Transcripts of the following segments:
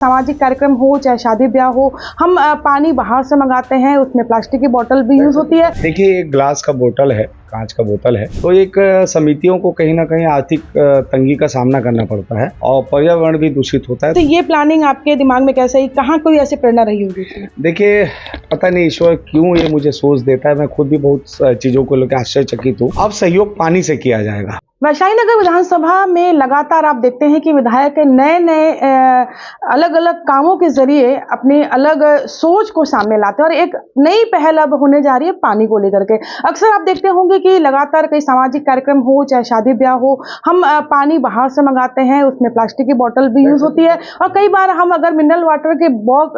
सामाजिक कार्यक्रम हो चाहे शादी ब्याह हो, हम पानी बाहर से मंगाते हैं, उसमें प्लास्टिक की बोतल भी यूज होती है। देखिए, एक ग्लास का बोतल है, कांच का बोतल है, तो एक समितियों को कहीं ना कहीं आर्थिक तंगी का सामना करना पड़ता है और पर्यावरण भी दूषित होता है। तो ये प्लानिंग आपके दिमाग में कैसे आई, कहाँ कोई ऐसी प्रेरणा रही होगी? देखिए, पता नहीं ईश्वर क्यों ये मुझे सोच देता है, मैं खुद भी बहुत चीजों को लेकर आश्चर्यचकित हूँ। अब सहयोग पानी से किया जाएगा। वैशाली नगर विधानसभा में लगातार आप देखते हैं कि विधायक नए नए अलग अलग कामों के जरिए अपनी अलग सोच को सामने लाते हैं और एक नई पहल अब होने जा रही है पानी को लेकर के। अक्सर आप देखते होंगे कि लगातार कई सामाजिक कार्यक्रम हो चाहे शादी ब्याह हो, हम पानी बाहर से मंगाते हैं, उसमें प्लास्टिक की बोतल भी यूज होती है और कई बार हम अगर मिनरल वाटर के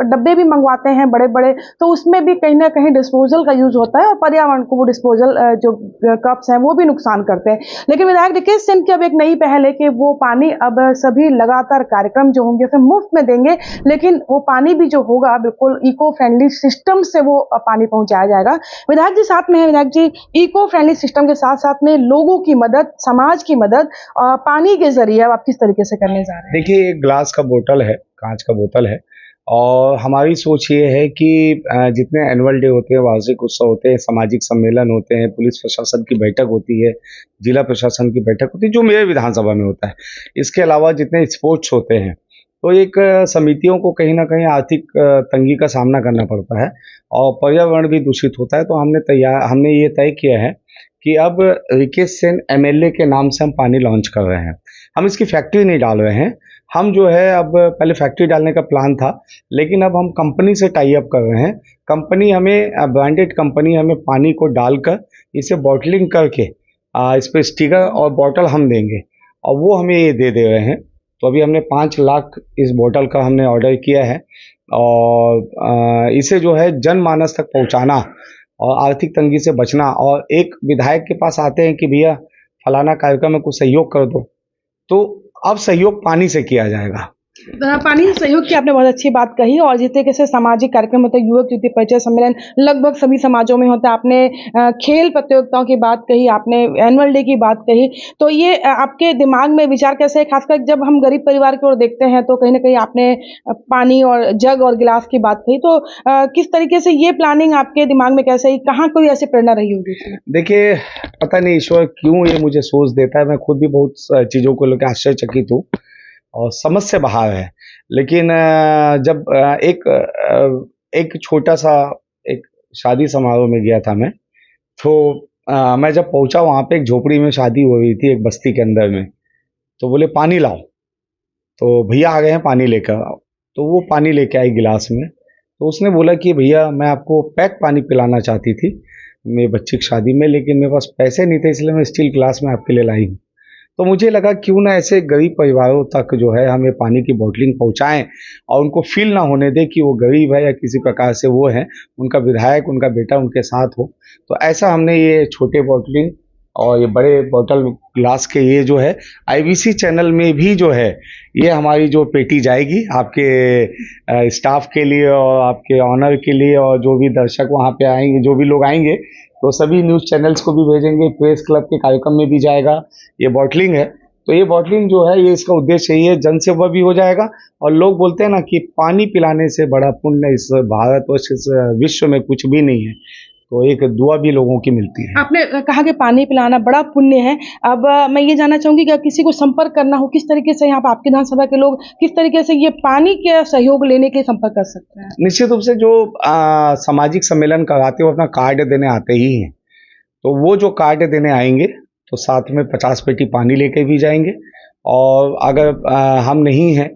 डब्बे भी मंगवाते हैं बड़े बड़े, तो उसमें भी कहीं ना कहीं डिस्पोजल का यूज होता है और पर्यावरण को वो डिस्पोजल जो कप्स हैं वो भी नुकसान करते हैं। लेकिन विधायक रिकेश सिंह की अब एक नई पहल है कि वो पानी अब सभी लगातार कार्यक्रम जो होंगे उसे मुफ्त में देंगे, लेकिन वो पानी भी जो होगा बिल्कुल इको फ्रेंडली सिस्टम से वो पानी पहुंचाया जाएगा। विधायक जी साथ में है। विधायक जी, इको फ्रेंडली सिस्टम के साथ साथ में लोगों की मदद, समाज की मदद पानी के जरिए अब आप किस तरीके से करने जा रहे हैं? देखिए, एक ग्लास का बोतल है, कांच का बोतल है और हमारी सोच ये है कि जितने एनुअल डे होते हैं, वार्षिक उत्सव होते हैं, सामाजिक सम्मेलन होते हैं, पुलिस प्रशासन की बैठक होती है, जिला प्रशासन की बैठक होती है, जो मेरे विधानसभा में होता है, इसके अलावा जितने स्पोर्ट्स होते हैं, तो एक समितियों को कहीं ना कहीं आर्थिक तंगी का सामना करना पड़ता है और पर्यावरण भी दूषित होता है। तो हमने ये तय किया है कि अब रिकेश सेन एमएलए के नाम से हम पानी लॉन्च कर रहे हैं। हम इसकी फैक्ट्री नहीं डाल रहे हैं। हम जो है, अब पहले फैक्ट्री डालने का प्लान था, लेकिन अब हम कंपनी से टाई अप कर रहे हैं। कंपनी हमें, ब्रांडेड कंपनी हमें पानी को डालकर इसे बॉटलिंग करके इस पर स्टिकर और बॉटल हम देंगे और वो हमें ये दे रहे हैं। तो अभी हमने 5 लाख इस बोतल का हमने ऑर्डर किया है और इसे जो है जनमानस तक पहुंचाना और आर्थिक तंगी से बचना। और एक विधायक के पास आते हैं कि भैया फलाना कार्यक्रम में कुछ सहयोग कर दो, तो अब सहयोग पानी से किया जाएगा। पानी से सहयोग की आपने बहुत अच्छी बात कही और जिस तरीके से सामाजिक कार्यक्रम होते हैं, युवक युवती परिचय सम्मेलन लगभग सभी समाजों में होता है। आपने खेल प्रतियोगिताओं की बात कही, आपने एनुअल डे की बात कही, तो ये आपके दिमाग में विचार कैसे है? खासकर जब हम गरीब परिवार की ओर देखते हैं तो कहीं ना कहीं आपने पानी और जग और गिलास की बात कही, तो किस तरीके से ये प्लानिंग आपके दिमाग में कैसे आई, कहाँ कोई ऐसी प्रेरणा रही होगी? देखिए, पता नहीं ईश्वर क्यों ये मुझे सोच देता है, मैं खुद भी बहुत चीज़ों को लेकर आश्चर्यचकित हूँ और समझ से बाहर है। लेकिन जब एक छोटा सा एक शादी समारोह में गया था मैं, तो मैं जब पहुंचा वहाँ पे, एक झोपड़ी में शादी हो रही थी एक बस्ती के अंदर में, तो बोले पानी लाओ, तो भैया आ गए हैं पानी लेकर आओ। तो वो पानी लेके आई गिलास में, तो उसने बोला कि भैया मैं आपको पैक पानी पिलाना चाहती थी मेरे बच्ची की शादी में, लेकिन मेरे पास पैसे नहीं थे, इसलिए मैं स्टील ग्लास में आपके लिए लाई हूँ। तो मुझे लगा क्यों ना ऐसे गरीब परिवारों तक जो है हमें पानी की बॉटलिंग पहुंचाएं और उनको फील ना होने दे कि वो गरीब है या किसी प्रकार से वो है, उनका विधायक, उनका बेटा उनके साथ हो। तो ऐसा हमने ये छोटे बॉटलिंग और ये बड़े बोतल ग्लास के ये जो है आईबीसी चैनल में भी जो है ये हमारी जो पेटी जाएगी आपके स्टाफ के लिए और आपके ऑनर के लिए, और जो भी दर्शक वहाँ पे आएंगे, जो भी लोग आएंगे, तो सभी न्यूज़ चैनल्स को भी भेजेंगे, प्रेस क्लब के कार्यक्रम में भी जाएगा। ये बॉटलिंग है, तो ये बॉटलिंग जो है ये इसका उद्देश्य यही है, जन सेवा भी हो जाएगा। और लोग बोलते हैं ना कि पानी पिलाने से बड़ा पुण्य इस भारतवर्ष, इस विश्व में कुछ भी नहीं है, तो एक दुआ भी लोगों की मिलती है। आपने कहा कि पानी पिलाना बड़ा पुण्य है। अब मैं ये जानना चाहूंगी कि किसी को संपर्क करना हो, किस तरीके से यहाँ पर आपके विधानसभा के लोग किस तरीके से ये पानी के सहयोग लेने के लिए संपर्क कर सकते हैं? निश्चित रूप से जो सामाजिक सम्मेलन कराते हो अपना कार्ड देने आते ही हैं, तो वो जो कार्ड देने आएंगे तो साथ में 50 पेटी पानी लेके भी जाएंगे। और अगर हम नहीं हैं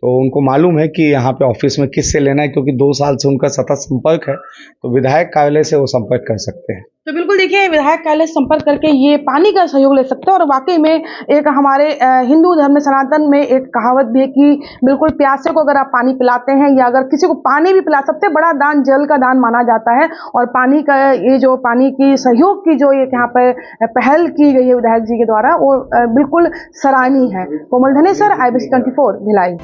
तो उनको मालूम है कि यहाँ पे ऑफिस में किससे लेना है, क्योंकि 2 साल से उनका सतत संपर्क है, तो विधायक कार्यालय से वो संपर्क कर सकते हैं। तो बिल्कुल देखिए, विधायक कार्यालय से संपर्क करके ये पानी का सहयोग ले सकते हैं। और वाकई में एक हमारे हिंदू धर्म में, सनातन में एक कहावत भी है कि बिल्कुल प्यासे को अगर आप पानी पिलाते हैं या अगर किसी को पानी भी पिला, सबसे बड़ा दान जल का दान माना जाता है। और पानी का ये जो पानी की सहयोग की जो एक यहाँ पर पहल की गई है विधायक जी के द्वारा, वो बिल्कुल सराहनीय है। कोमल धनेसर, IBC 24 भिलाई।